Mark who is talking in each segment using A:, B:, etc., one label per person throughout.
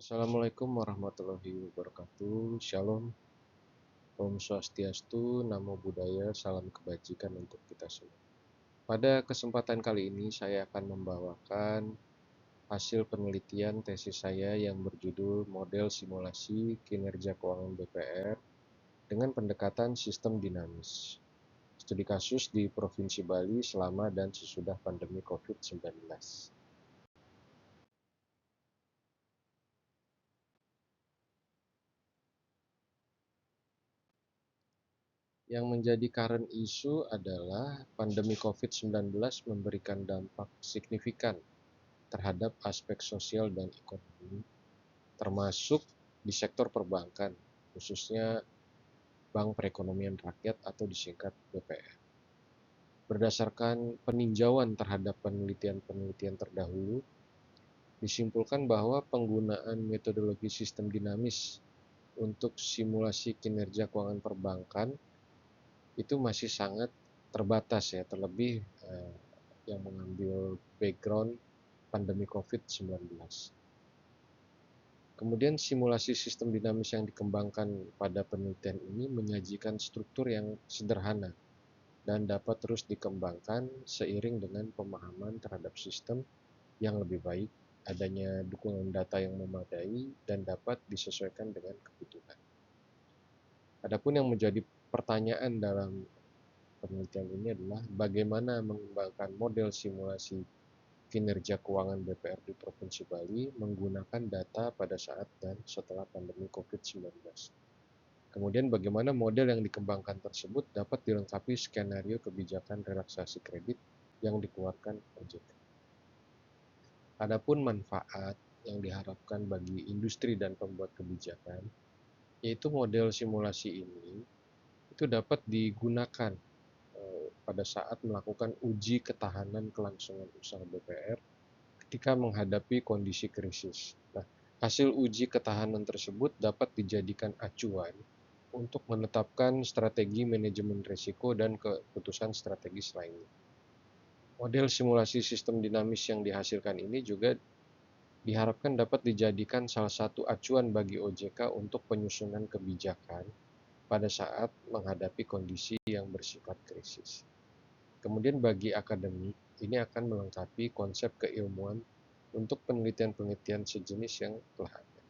A: Assalamualaikum warahmatullahi wabarakatuh. Shalom, Om Swastiastu, Namo Buddhaya, salam kebajikan untuk kita semua. Pada kesempatan kali ini saya akan membawakan hasil penelitian tesis saya yang berjudul Model Simulasi Kinerja Keuangan BPR dengan pendekatan sistem dinamis. Studi kasus di Provinsi Bali selama dan sesudah pandemi COVID-19. Yang menjadi current issue adalah pandemi COVID-19 memberikan dampak signifikan terhadap aspek sosial dan ekonomi, termasuk di sektor perbankan, khususnya Bank Perekonomian Rakyat atau disingkat BPR. Berdasarkan peninjauan terhadap penelitian-penelitian terdahulu, disimpulkan bahwa penggunaan metodologi sistem dinamis untuk simulasi kinerja keuangan perbankan itu masih sangat terbatas ya, terlebih yang mengambil background pandemi COVID-19. Kemudian simulasi sistem dinamis yang dikembangkan pada penelitian ini menyajikan struktur yang sederhana dan dapat terus dikembangkan seiring dengan pemahaman terhadap sistem yang lebih baik, adanya dukungan data yang memadai, dan dapat disesuaikan dengan kebutuhan. Adapun yang menjadi pertanyaan dalam penelitian ini adalah bagaimana mengembangkan model simulasi kinerja keuangan BPR di Provinsi Bali menggunakan data pada saat dan setelah pandemi COVID-19. Kemudian bagaimana model yang dikembangkan tersebut dapat dilengkapi skenario kebijakan relaksasi kredit yang dikeluarkan OJK. Adapun manfaat yang diharapkan bagi industri dan pembuat kebijakan, yaitu model simulasi ini itu dapat digunakan pada saat melakukan uji ketahanan kelangsungan usaha BPR ketika menghadapi kondisi krisis. Nah, hasil uji ketahanan tersebut dapat dijadikan acuan untuk menetapkan strategi manajemen risiko dan keputusan strategis lainnya. Model simulasi sistem dinamis yang dihasilkan ini juga diharapkan dapat dijadikan salah satu acuan bagi OJK untuk penyusunan kebijakan pada saat menghadapi kondisi yang bersifat krisis. Kemudian bagi akademik, ini akan melengkapi konsep keilmuan untuk penelitian-penelitian sejenis yang telah ada.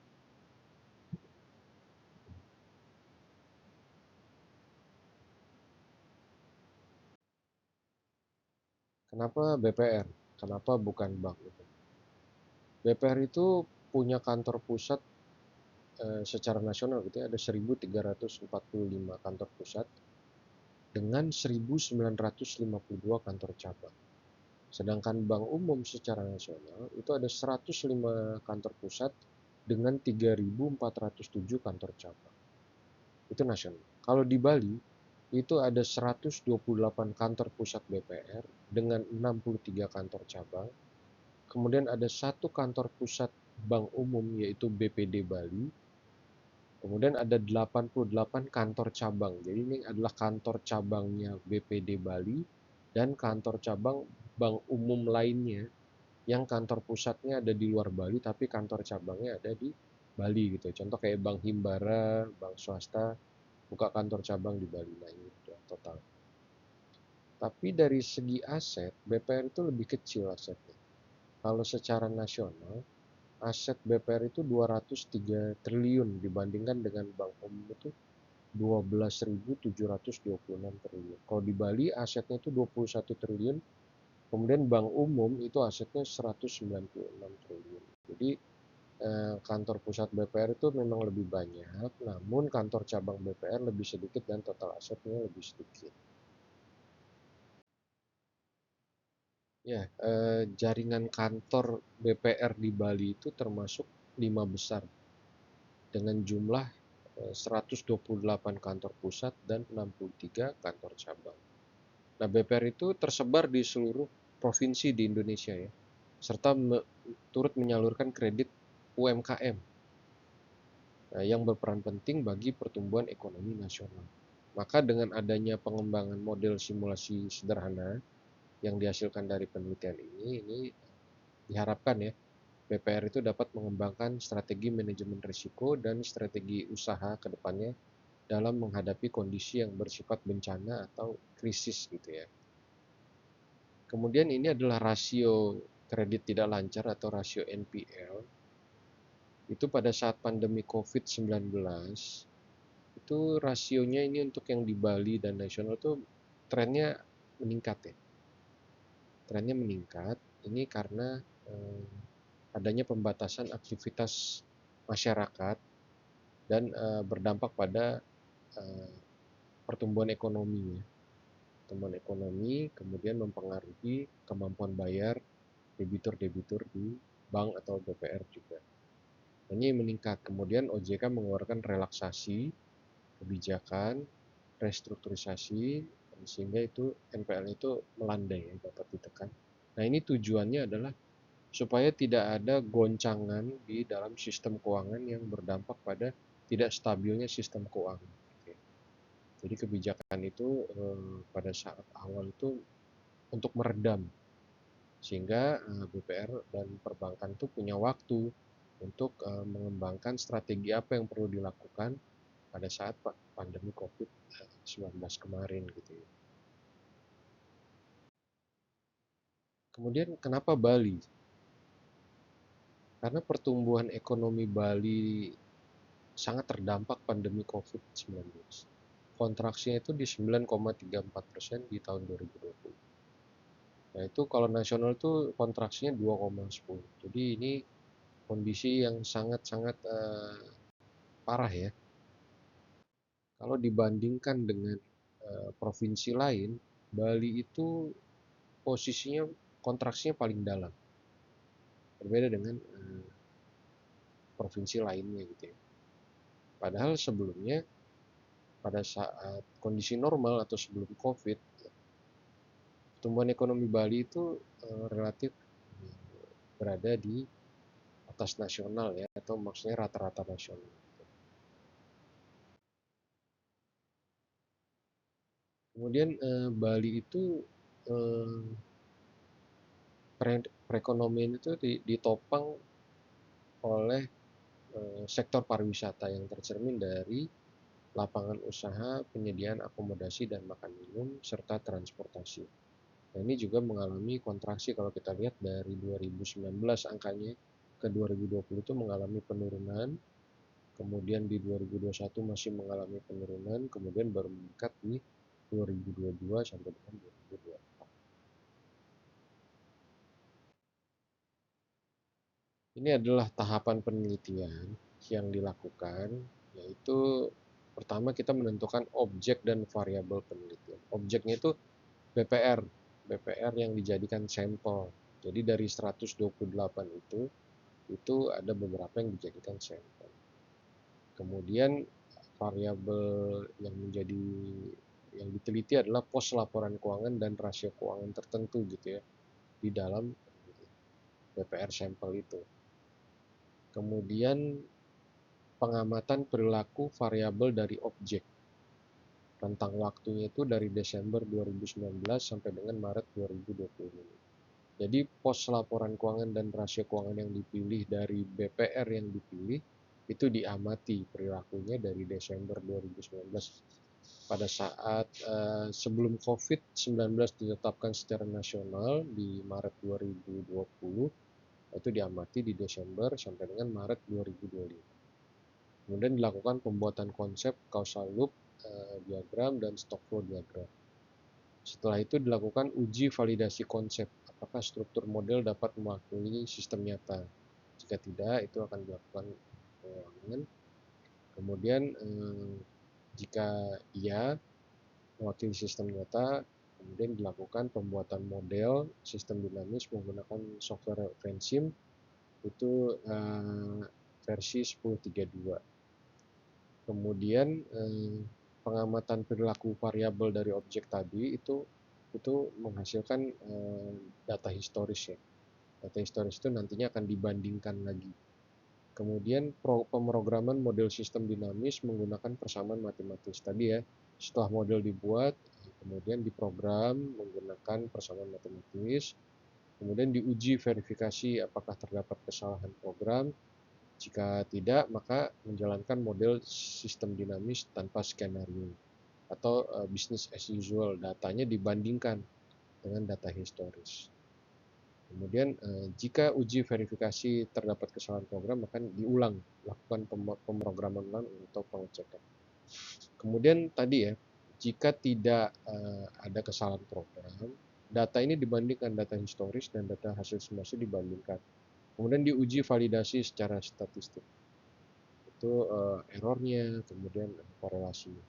A: Kenapa BPR? Kenapa bukan bank? BPR itu punya kantor pusat secara nasional gitu ya, ada 1.345 kantor pusat dengan 1.952 kantor cabang. Sedangkan bank umum secara nasional itu ada 105 kantor pusat dengan 3.407 kantor cabang. Itu nasional. Kalau di Bali itu ada 128 kantor pusat BPR dengan 63 kantor cabang. Kemudian ada satu kantor pusat bank umum yaitu BPD Bali. Kemudian ada 88 kantor cabang. Jadi ini adalah kantor cabangnya BPD Bali dan kantor cabang bank umum lainnya yang kantor pusatnya ada di luar Bali tapi kantor cabangnya ada di Bali gitu. Contoh kayak Bank Himbara, bank swasta buka kantor cabang di Bali. Nah ini total. Tapi dari segi aset, BPR itu lebih kecil asetnya. Kalau secara nasional, aset BPR itu 203 triliun dibandingkan dengan bank umum itu 12.726 triliun. Kalau di Bali asetnya itu 21 triliun, kemudian bank umum itu asetnya 196 triliun. Jadi kantor pusat BPR itu memang lebih banyak, namun kantor cabang BPR lebih sedikit dan total asetnya lebih sedikit. Ya, jaringan kantor BPR di Bali itu termasuk 5 besar dengan jumlah 128 kantor pusat dan 63 kantor cabang. Nah, BPR itu tersebar di seluruh provinsi di Indonesia ya, serta turut menyalurkan kredit UMKM yang berperan penting bagi pertumbuhan ekonomi nasional. Maka dengan adanya pengembangan model simulasi sederhana yang dihasilkan dari penelitian ini diharapkan ya BPR itu dapat mengembangkan strategi manajemen risiko dan strategi usaha ke depannya dalam menghadapi kondisi yang bersifat bencana atau krisis gitu ya. Kemudian ini adalah rasio kredit tidak lancar atau rasio NPL. Itu pada saat pandemi COVID-19, itu rasionya ini untuk yang di Bali dan nasional tuh trennya meningkat ya. Trennya meningkat, ini karena adanya pembatasan aktivitas masyarakat dan berdampak pada eh, pertumbuhan ekonomi ya. Pertumbuhan ekonomi kemudian mempengaruhi kemampuan bayar debitur-debitur di bank atau BPR juga. Ini meningkat. Kemudian OJK mengeluarkan relaksasi kebijakan, restrukturisasi, sehingga itu NPL itu melandai ya, dapat ditekan. Nah ini tujuannya adalah supaya tidak ada goncangan di dalam sistem keuangan yang berdampak pada tidak stabilnya sistem keuangan. Jadi kebijakan itu pada saat awal itu untuk meredam sehingga BPR dan perbankan itu punya waktu untuk mengembangkan strategi apa yang perlu dilakukan pada saat pandemi COVID-19 kemarin gitu ya. Kemudian kenapa Bali? Karena pertumbuhan ekonomi Bali sangat terdampak pandemi COVID-19. Kontraksinya itu di 9,34% di tahun 2020. Nah itu kalau nasional itu kontraksinya 2,10. Jadi ini kondisi yang sangat-sangat parah ya. Kalau dibandingkan dengan provinsi lain, Bali itu posisinya kontraksinya paling dalam. Berbeda dengan provinsi lainnya gitu ya. Padahal sebelumnya pada saat kondisi normal atau sebelum COVID, pertumbuhan ekonomi Bali itu relatif berada di atas nasional ya, atau maksudnya rata-rata nasional. Kemudian Bali itu eh, perekonomian itu ditopang oleh sektor pariwisata yang tercermin dari lapangan usaha, penyediaan akomodasi dan makan minum, serta transportasi. Nah, ini juga mengalami kontraksi kalau kita lihat dari 2019 angkanya ke 2020 itu mengalami penurunan, kemudian di 2021 masih mengalami penurunan, kemudian baru meningkat di 2022 sampai dengan 2024. Ini adalah tahapan penelitian yang dilakukan, yaitu pertama kita menentukan objek dan variabel penelitian. Objeknya itu BPR, BPR yang dijadikan sampel. Jadi dari 128 itu ada beberapa yang dijadikan sampel. Kemudian variabel yang menjadi yang diteliti adalah pos laporan keuangan dan rasio keuangan tertentu gitu ya di dalam BPR sampel itu. Kemudian pengamatan perilaku variabel dari objek. Rentang waktunya itu dari Desember 2019 sampai dengan Maret 2020. Jadi pos laporan keuangan dan rasio keuangan yang dipilih dari BPR yang dipilih itu diamati perilakunya dari Desember 2019 pada saat sebelum COVID-19 ditetapkan secara nasional di Maret 2020, itu diamati di Desember sampai dengan Maret 2025. Kemudian dilakukan pembuatan konsep causal loop, diagram, dan stock flow diagram. Setelah itu dilakukan uji validasi konsep, apakah struktur model dapat mewakili sistem nyata. Jika tidak, itu akan dilakukan pengulangan. Kemudian jika iya mewakili sistem nyata, kemudian dilakukan pembuatan model sistem dinamis menggunakan software Vensim itu versi 10.32. Kemudian pengamatan perilaku variabel dari objek tadi itu menghasilkan data historis ya. Data historis itu nantinya akan dibandingkan lagi. Kemudian pemrograman model sistem dinamis menggunakan persamaan matematis tadi ya. Setelah model dibuat, kemudian diprogram menggunakan persamaan matematis. Kemudian diuji verifikasi apakah terdapat kesalahan program. Jika tidak, maka menjalankan model sistem dinamis tanpa skenario atau business as usual. Datanya dibandingkan dengan data historis. Kemudian jika uji verifikasi terdapat kesalahan program, maka diulang, lakukan pemrograman ulang atau pengecekan. Kemudian tadi ya, jika tidak ada kesalahan program, data ini dibandingkan data historis dan data hasil simulasi dibandingkan. Kemudian diuji validasi secara statistik. Itu errornya, kemudian korelasinya.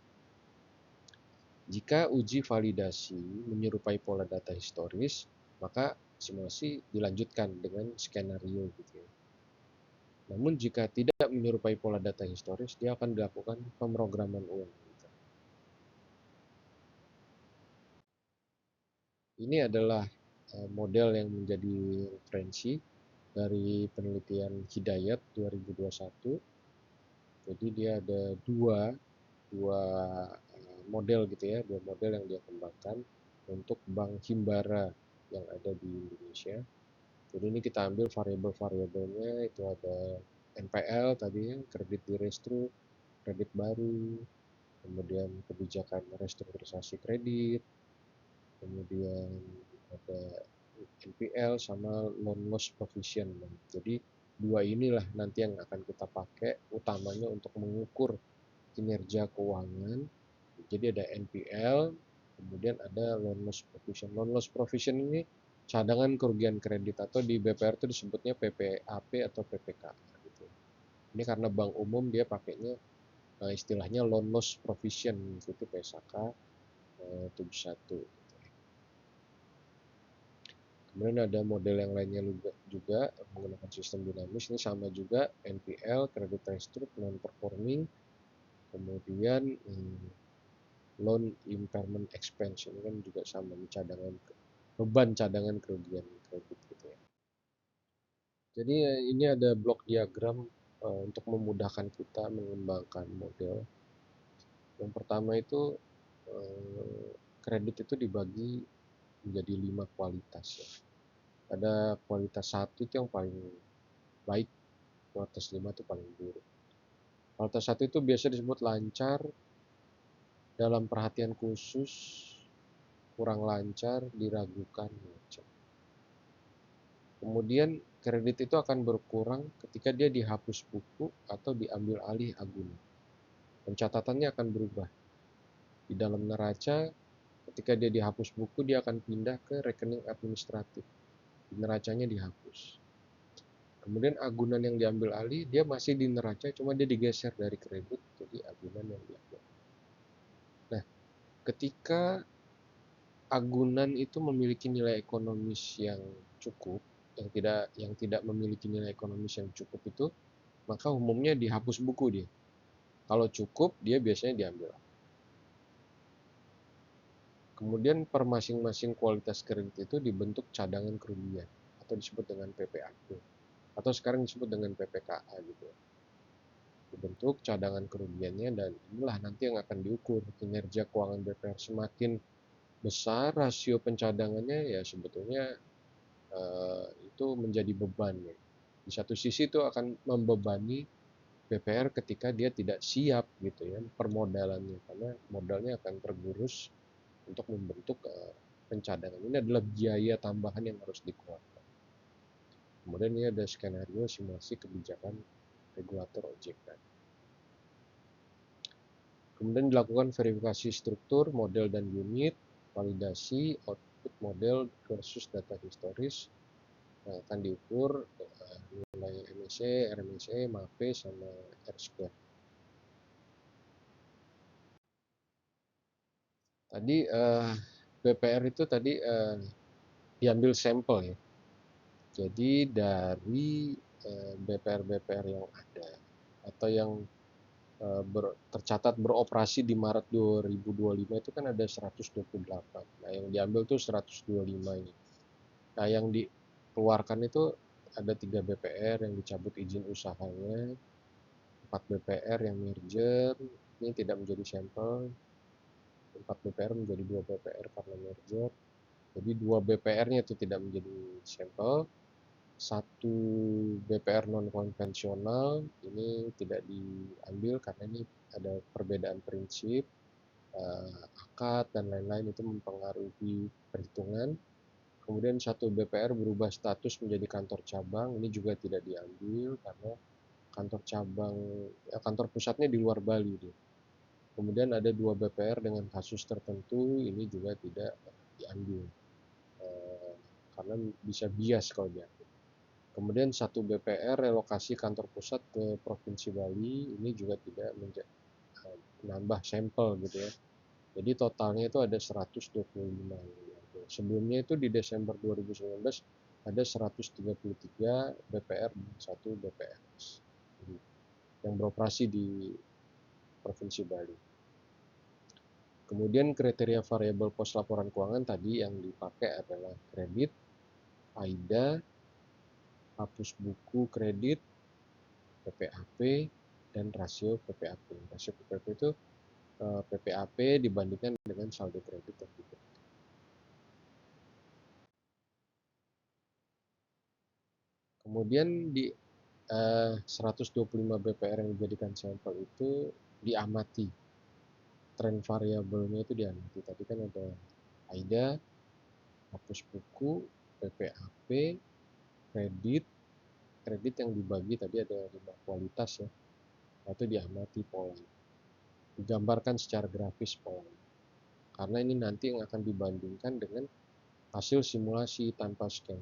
A: Jika uji validasi menyerupai pola data historis, maka simulasi dilanjutkan dengan skenario gitu ya. Namun jika tidak menyerupai pola data historis, dia akan dilakukan pemrograman ulang. Gitu. Ini adalah model yang menjadi referensi dari penelitian Hidayat 2021. Jadi dia ada dua model gitu ya, dua model yang dia kembangkan untuk bank Himbara yang ada di Indonesia. Jadi ini kita ambil variabel-variabelnya, itu ada NPL tadi ya, kredit di restru, kredit baru, kemudian kebijakan restrukturisasi kredit, kemudian ada NPL sama loan loss provision. Jadi dua inilah nanti yang akan kita pakai utamanya untuk mengukur kinerja keuangan. Jadi ada NPL, kemudian ada loan loss provision. Loan loss provision ini cadangan kerugian kredit atau di BPR itu disebutnya PPAP atau PPKA gitu. Ini karena bank umum dia pakainya istilahnya loan loss provision itu PSAK 71. Kemudian ada model yang lainnya juga menggunakan sistem dinamis. Ini sama juga NPL, kredit restruct, non performing, kemudian loan impairment expense ini kan juga sama cadangan beban cadangan kerugian kredit gitu ya. Jadi ini ada blok diagram untuk memudahkan kita mengembangkan model. Yang pertama itu kredit itu dibagi menjadi 5 kualitas ya. Ada kualitas 1 itu yang paling baik, kualitas 5 itu paling buruk. Kualitas 1 itu biasa disebut lancar, dalam perhatian khusus, kurang lancar, diragukan, macam. Kemudian kredit itu akan berkurang ketika dia dihapus buku atau diambil alih agunan. Pencatatannya akan berubah. Di dalam neraca, ketika dia dihapus buku, dia akan pindah ke rekening administratif. Di neracanya dihapus. Kemudian agunan yang diambil alih, dia masih di neraca, cuma dia digeser dari kredit jadi agunan yang diambil. Nah, ketika agunan itu memiliki nilai ekonomis yang cukup, yang tidak memiliki nilai ekonomis yang cukup itu, maka umumnya dihapus buku dia. Kalau cukup, dia biasanya diambil. Kemudian per masing-masing kualitas kredit itu dibentuk cadangan kerugian atau disebut dengan PPAP atau sekarang disebut dengan PPKA gitu. Dibentuk cadangan kerugiannya dan inilah nanti yang akan diukur kinerja keuangan BPR. Semakin besar rasio pencadangannya ya sebetulnya itu menjadi beban ya. Di satu sisi itu akan membebani BPR ketika dia tidak siap gitu ya permodalannya karena modalnya akan tergerus untuk membentuk pencadangan. Ini adalah biaya tambahan yang harus dikeluarkan. Kemudian ini ada skenario simulasi kebijakan regulator OJK. Kemudian dilakukan verifikasi struktur, model dan unit, validasi, output model versus data historis. Nah, akan diukur nilai MSE, RMSE, MAPE, sama R-square. Tadi BPR itu tadi diambil sampel ya. Jadi dari BPR-BPR yang ada atau yang tercatat beroperasi di Maret 2025 itu kan ada 128. Nah, yang diambil tuh 125 ini. Nah, yang dikeluarkan itu ada 3 BPR yang dicabut izin usahanya, 4 BPR yang merger, ini tidak menjadi sampel, 4 BPR menjadi 2 BPR karena merger, Jadi 2 BPR-nya itu tidak menjadi sampel, satu BPR non konvensional ini tidak diambil karena ini ada perbedaan prinsip, akad dan lain-lain itu mempengaruhi perhitungan. Kemudian satu BPR berubah status menjadi kantor cabang, ini juga tidak diambil karena kantor cabang, kantor pusatnya di luar Bali dia. Kemudian ada 2 BPR dengan kasus tertentu, ini juga tidak diambil karena bisa bias kalau diambil. Kemudian satu BPR relokasi kantor pusat ke Provinsi Bali, ini juga tidak menambah sampel gitu ya. Jadi totalnya itu ada 125. Sebelumnya itu di Desember 2019 ada 133 BPR dan 1 BPRS yang beroperasi di Provinsi Bali. Kemudian kriteria variabel pos laporan keuangan tadi yang dipakai adalah kredit, AIDA, hapus buku kredit, PPAP, dan rasio PPAP. Rasio PPAP itu PPAP dibandingkan dengan saldo kredit yang diberikan. Kemudian di 125 BPR yang dijadikan sampel itu diamati. Tren variabelnya itu diamati. Tadi kan ada AIDA, hapus buku, PPAP, kredit. Kredit yang dibagi tadi ada 5 kualitas ya. Itu diamati pola. Digambarkan secara grafis pola. Karena ini nanti yang akan dibandingkan dengan hasil simulasi tanpa scan.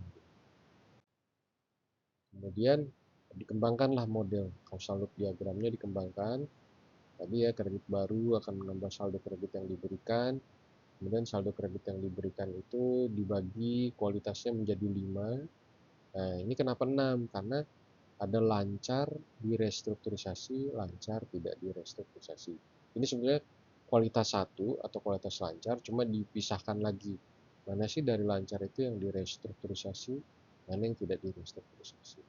A: Kemudian dikembangkanlah model causal loop diagramnya dikembangkan. Tadi ya kredit baru akan menambah saldo kredit yang diberikan. Kemudian saldo kredit yang diberikan itu dibagi kualitasnya menjadi 5. Nah, ini kenapa 6? Karena ada lancar di restrukturisasi, lancar tidak di restrukturisasi. Ini sebenarnya kualitas 1 atau kualitas lancar, cuma dipisahkan lagi. Mana sih dari lancar itu yang di restrukturisasi, mana yang tidak di restrukturisasi.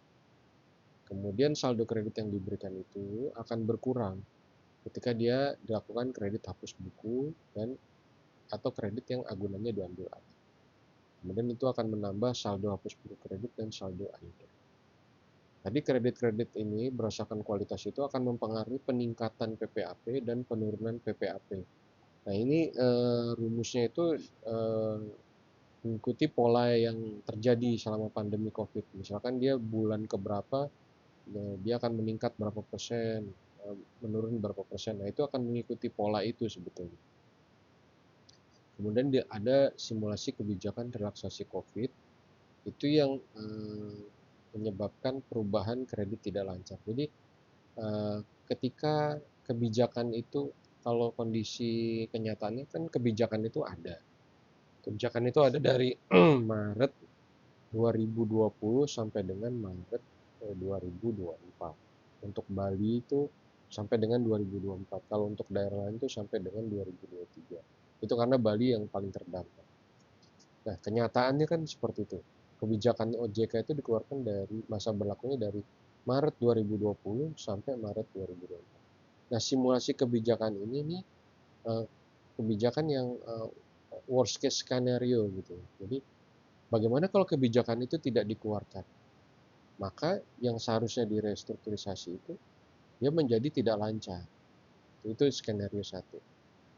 A: Kemudian saldo kredit yang diberikan itu akan berkurang ketika dia dilakukan kredit hapus buku dan atau kredit yang agunannya diambil alih. Kemudian itu akan menambah saldo hapus buku kredit dan saldo AIDA. Tadi kredit-kredit ini berdasarkan kualitas itu akan mempengaruhi peningkatan PPAP dan penurunan PPAP. Nah ini rumusnya itu mengikuti pola yang terjadi selama pandemi COVID. Misalkan dia bulan keberapa, dia akan meningkat berapa persen, menurun berapa persen. Nah itu akan mengikuti pola itu sebetulnya. Kemudian ada simulasi kebijakan relaksasi COVID, itu yang menyebabkan perubahan kredit tidak lancar. Jadi ketika kebijakan itu, kalau kondisi kenyataannya kan kebijakan itu ada. Kebijakan itu ada dari Maret 2020 sampai dengan Maret 2024. Untuk Bali itu sampai dengan 2024. Kalau untuk daerah lain itu sampai dengan 2023. Itu karena Bali yang paling terdampak. Nah, kenyataannya kan seperti itu. Kebijakan OJK itu dikeluarkan dari masa berlakunya dari Maret 2020 sampai Maret 2024. Nah, simulasi kebijakan ini nih kebijakan yang worst case scenario gitu. Jadi, bagaimana kalau kebijakan itu tidak dikeluarkan? Maka yang seharusnya direstrukturisasi itu dia menjadi tidak lancar. Itu skenario 1.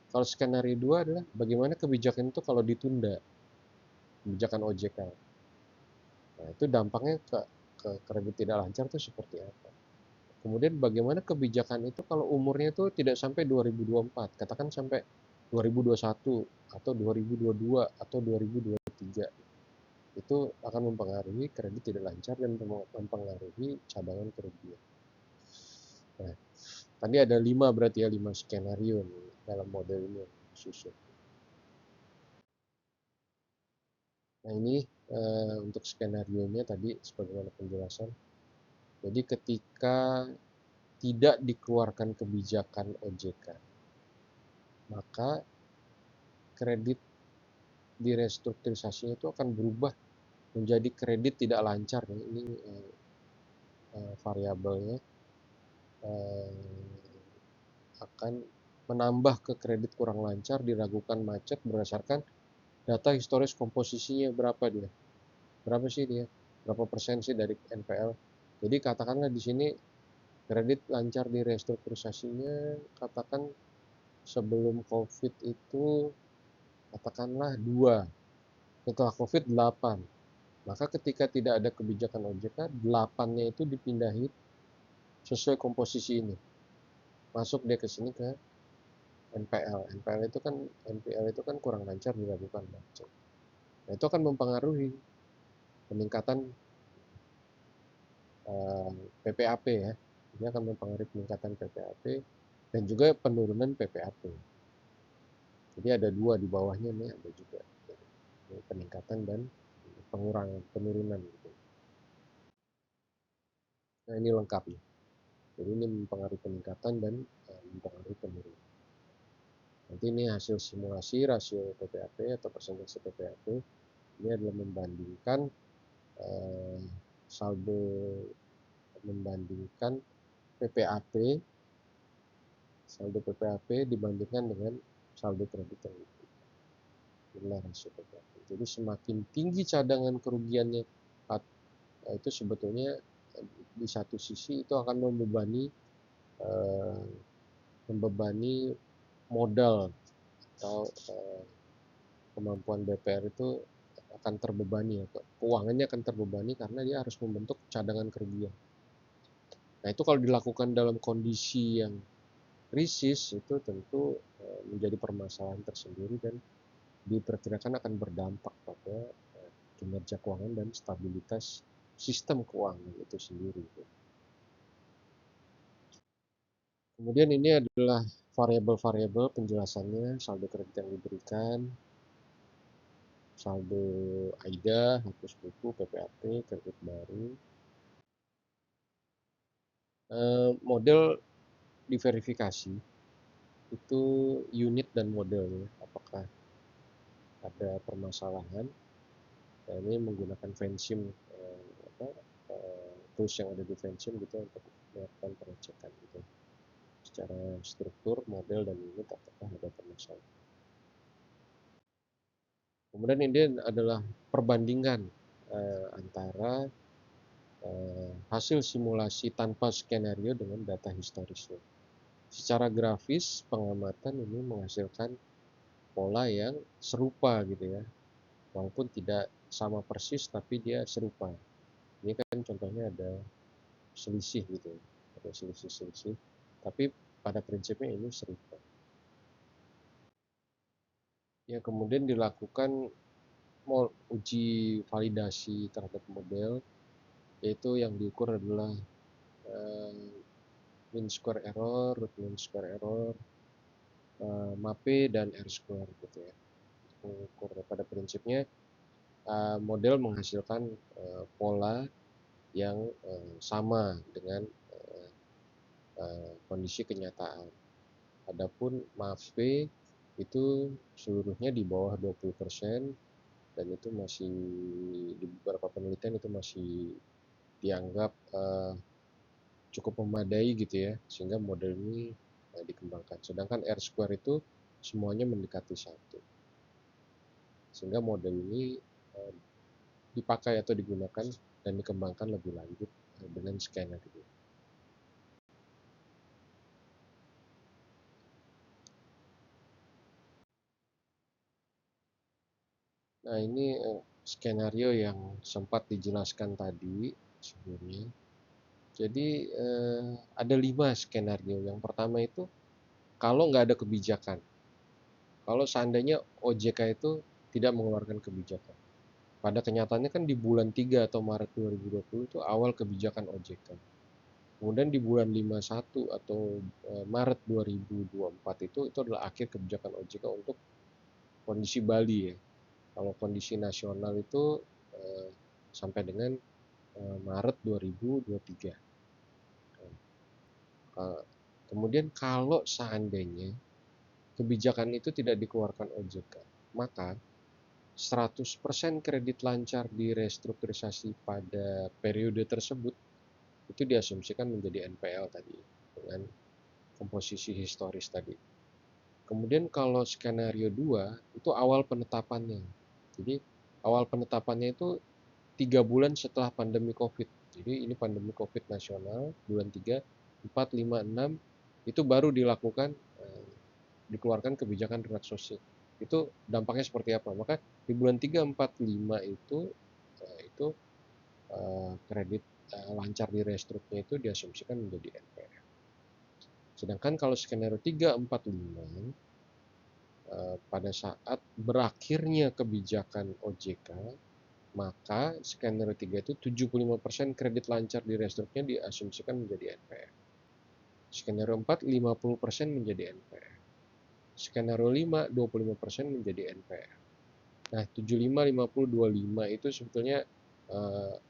A: Kalau skenario 2 adalah bagaimana kebijakan itu kalau ditunda, kebijakan OJK. Nah, itu dampaknya ke kredit tidak lancar itu seperti apa? Kemudian bagaimana kebijakan itu kalau umurnya itu tidak sampai 2024, katakan sampai 2021 atau 2022 atau 2023. Itu akan mempengaruhi kredit tidak lancar dan mempengaruhi cadangan kerugian. Nah, tadi ada 5 berarti ya, 5 skenario nih dalam model ini yang susun. Nah, ini untuk skenario-nya tadi sebagaimana penjelasan. Jadi ketika tidak dikeluarkan kebijakan OJK, maka kredit di restrukturisasinya itu akan berubah menjadi kredit tidak lancar. Ini variabelnya akan menambah ke kredit kurang lancar, diragukan macet berdasarkan data historis komposisinya berapa dia, berapa sih dia, berapa persen sih dari NPL. Jadi katakanlah di sini kredit lancar di restrukturisasinya, katakan sebelum COVID itu katakanlah 2, setelah COVID 8. Maka ketika tidak ada kebijakan OJK, 8-nya itu dipindahin sesuai komposisi ini. Masuk dia ke sini ke NPL. NPL itu kan kurang lancar dilakukan. Nah, itu akan mempengaruhi peningkatan PPAP ya. Ini akan mempengaruhi peningkatan PPAP dan juga penurunan PPAP. Jadi ada dua di bawahnya nih, ada juga peningkatan dan pengurangan, penurunan gitu. Nah, ini lengkap nih. Jadi ini mempengaruhi peningkatan dan mempengaruhi penurunan. Nanti ini hasil simulasi rasio PPAP atau persentase PPAP. Ini adalah membandingkan saldo, membandingkan PPAP, saldo PPAP dibandingkan dengan saldo kredit yang inilah rasio PPAP. Jadi semakin tinggi cadangan kerugiannya, itu sebetulnya di satu sisi itu akan membebani modal atau kemampuan BPR itu akan terbebani, keuangannya akan terbebani karena dia harus membentuk cadangan kerugian. Nah, itu kalau dilakukan dalam kondisi yang krisis itu tentu menjadi permasalahan tersendiri dan diperkirakan akan berdampak pada kinerja keuangan dan stabilitas sistem keuangan itu sendiri. Kemudian ini adalah variabel-variabel penjelasannya, saldo kredit yang diberikan, saldo AIDA, hapus buku, PPAP, kredit baru. Model diverifikasi itu unit dan modelnya, apakah ada permasalahan. Nah, ini menggunakan Vensim, tools yang ada di Vensim gitu untuk melakukan pengecekan gitu. Secara struktur, model, dan unit apakah ada permasalahan. Kemudian ini adalah perbandingan antara hasil simulasi tanpa skenario dengan data historisnya. Secara grafis, pengamatan ini menghasilkan pola yang serupa gitu ya, walaupun tidak sama persis tapi dia serupa. Ini kan contohnya ada selisih gitu, ada selisih-selisih, tapi pada prinsipnya ini serupa. Ya, kemudian dilakukan uji validasi terhadap model, yaitu yang diukur adalah mean square error, root mean square error, MAPE, dan R square gitu ya. Ukur pada prinsipnya model menghasilkan pola yang sama dengan kondisi kenyataan. Adapun MAPE itu seluruhnya di bawah 20% dan itu masih di beberapa penelitian itu masih dianggap cukup memadai gitu ya, sehingga model ini dikembangkan. Sedangkan R square itu semuanya mendekati 1. Sehingga model ini dipakai atau digunakan dan dikembangkan lebih lanjut dengan skenario. Nah, ini skenario yang sempat dijelaskan tadi sebelumnya. Jadi ada 5 skenario. Yang pertama itu kalau nggak ada kebijakan. Kalau seandainya OJK itu tidak mengeluarkan kebijakan. Pada kenyataannya kan di bulan 3 atau Maret 2020 itu awal kebijakan OJK. Kemudian di bulan 51 atau Maret 2024 itu adalah akhir kebijakan OJK untuk kondisi Bali ya. Kalau kondisi nasional itu sampai dengan Maret 2023. Kemudian kalau seandainya kebijakan itu tidak dikeluarkan OJK, maka 100% kredit lancar di restrukturisasi pada periode tersebut itu diasumsikan menjadi NPL tadi dengan komposisi historis tadi. Kemudian kalau skenario 2 itu awal penetapannya. Jadi awal penetapannya itu 3 bulan setelah pandemi COVID. Jadi ini pandemi COVID nasional, bulan 3, 4, 5, 6, itu baru dilakukan, dikeluarkan kebijakan relaksasi. Itu dampaknya seperti apa? Maka di bulan 3, 4, 5 itu kredit lancar di restruknya itu diasumsikan menjadi NPL. Sedangkan kalau skenario 3, 4, 5, pada saat berakhirnya kebijakan OJK, maka skenario 3 itu 75% kredit lancar di restruknya diasumsikan menjadi NPL. Skenario 4, 50% menjadi NPL. Skenario 5, 25% menjadi NPL. Nah, 75, 50, 25 itu sebetulnya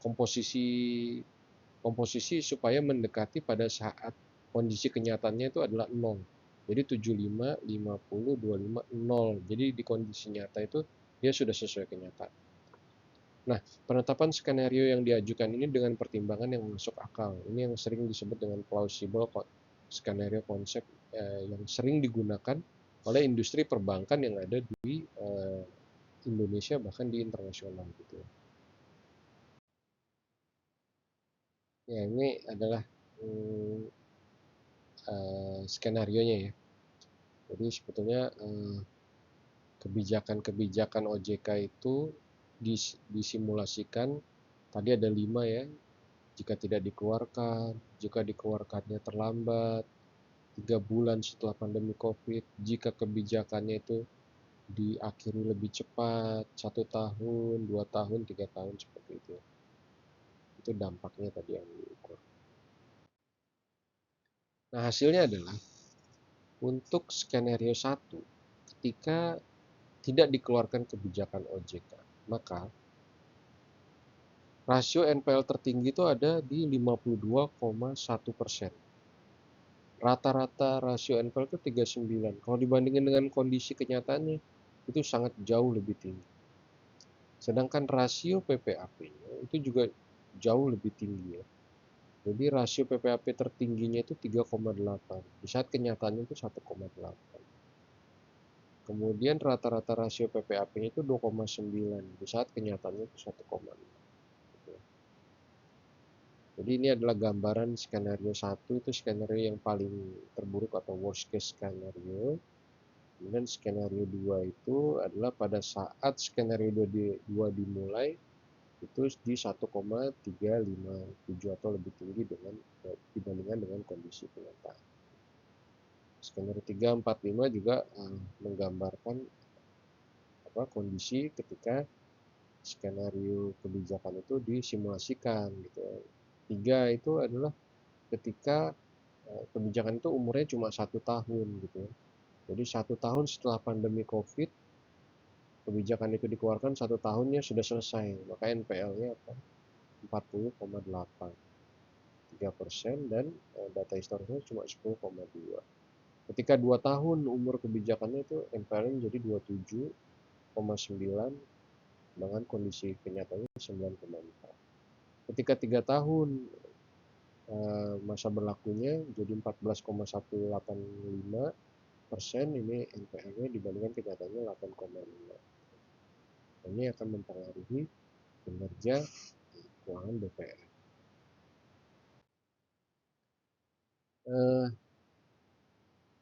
A: komposisi supaya mendekati pada saat kondisi kenyataannya itu adalah 0. Jadi 75, 50, 25, 0. Jadi di kondisi nyata itu dia sudah sesuai kenyataan. Nah, penetapan skenario yang diajukan ini dengan pertimbangan yang masuk akal. Ini yang sering disebut dengan plausible skenario konsep, yang sering digunakan oleh industri perbankan yang ada di Indonesia bahkan di internasional gitu. Ya, ini adalah skenario-nya ya. Jadi sebetulnya kebijakan-kebijakan OJK itu disimulasikan, tadi ada 5 ya. Jika tidak dikeluarkan, jika dikeluarkannya terlambat, 3 bulan setelah pandemi COVID, jika kebijakannya itu diakhiri lebih cepat, 1 tahun, 2 tahun, 3 tahun, seperti itu. Itu dampaknya tadi yang diukur. Nah, hasilnya adalah untuk skenario 1, ketika tidak dikeluarkan kebijakan OJK, maka rasio NPL tertinggi itu ada di 52,1%. Rata-rata rasio NPL itu 39. Kalau dibandingin dengan kondisi kenyataannya, itu sangat jauh lebih tinggi. Sedangkan rasio PPAP-nya itu juga jauh lebih tinggi ya. Jadi rasio PPAP tertingginya itu 3,8. Di saat kenyataannya itu 1,8. Kemudian rata-rata rasio PPAP-nya itu 2,9. Di saat kenyataannya itu 1,6. Jadi ini adalah gambaran skenario 1, itu skenario yang paling terburuk atau worst case skenario. Kemudian skenario 2 itu adalah pada saat skenario 2 dimulai itu di 1,357 atau lebih tinggi dibandingkan dengan kondisi kenyataan. Skenario 3, 4, 5 juga menggambarkan kondisi ketika skenario kebijakan itu disimulasikan gitu. 3 itu adalah ketika kebijakan itu umurnya cuma 1 tahun gitu ya. Jadi 1 tahun setelah pandemi COVID, kebijakan itu dikeluarkan 1 tahunnya sudah selesai, maka NPL-nya 40,8, 3%, dan data historisnya cuma 10,2. Ketika 2 tahun umur kebijakannya itu NPL-nya menjadi 27,9 dengan kondisi kenyataannya 9,4. Ketika 3 tahun masa berlakunya jadi 14,185%, ini NPL-nya dibandingkan kenyataannya 8,5. Ini akan mempengaruhi kinerja keuangan BPR.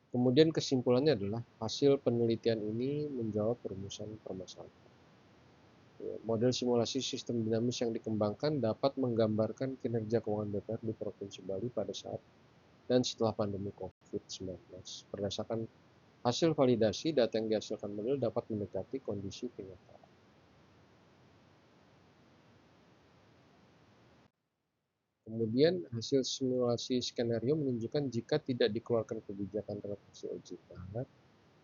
A: Kemudian kesimpulannya adalah hasil penelitian ini menjawab perumusan permasalahan. Model simulasi sistem dinamis yang dikembangkan dapat menggambarkan kinerja keuangan BPR di Provinsi Bali pada saat dan setelah pandemi COVID-19. Berdasarkan hasil validasi, data yang dihasilkan model dapat mendekati kondisi kenyataan. Kemudian hasil simulasi skenario menunjukkan jika tidak dikeluarkan kebijakan relaksasi OJK,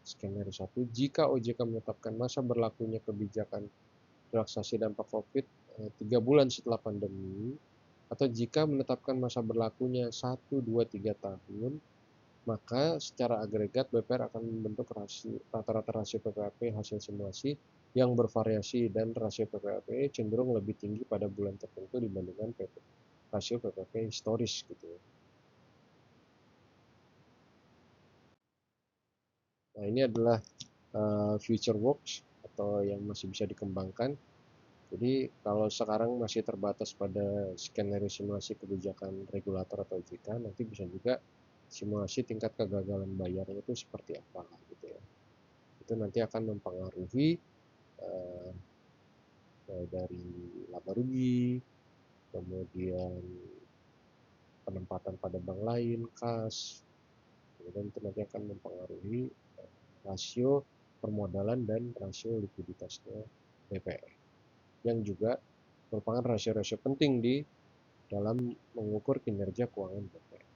A: skenario 1, jika OJK menetapkan masa berlakunya kebijakan relaksasi dampak COVID 3 bulan setelah pandemi, atau jika menetapkan masa berlakunya 1, 2, 3 tahun, maka secara agregat BPR akan membentuk rata-rata rasio PPAP hasil simulasi yang bervariasi, dan rasio PPAP cenderung lebih tinggi pada bulan tertentu dibandingkan rasio PPAP historis gitu. Nah, ini adalah future works atau yang masih bisa dikembangkan. Jadi kalau sekarang masih terbatas pada skenario simulasi kebijakan regulator atau OJK, nanti bisa juga simulasi tingkat kegagalan bayarnya itu seperti apa gitu ya. Itu nanti akan mempengaruhi eh, dari laba rugi, kemudian penempatan pada bank lain, kas, kemudian itu nanti akan mempengaruhi rasio permodalan dan rasio likuiditasnya BPR, yang juga merupakan rasio-rasio penting di dalam mengukur kinerja keuangan BPR.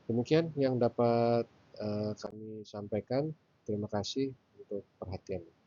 A: Demikian yang dapat kami sampaikan. Terima kasih untuk perhatiannya.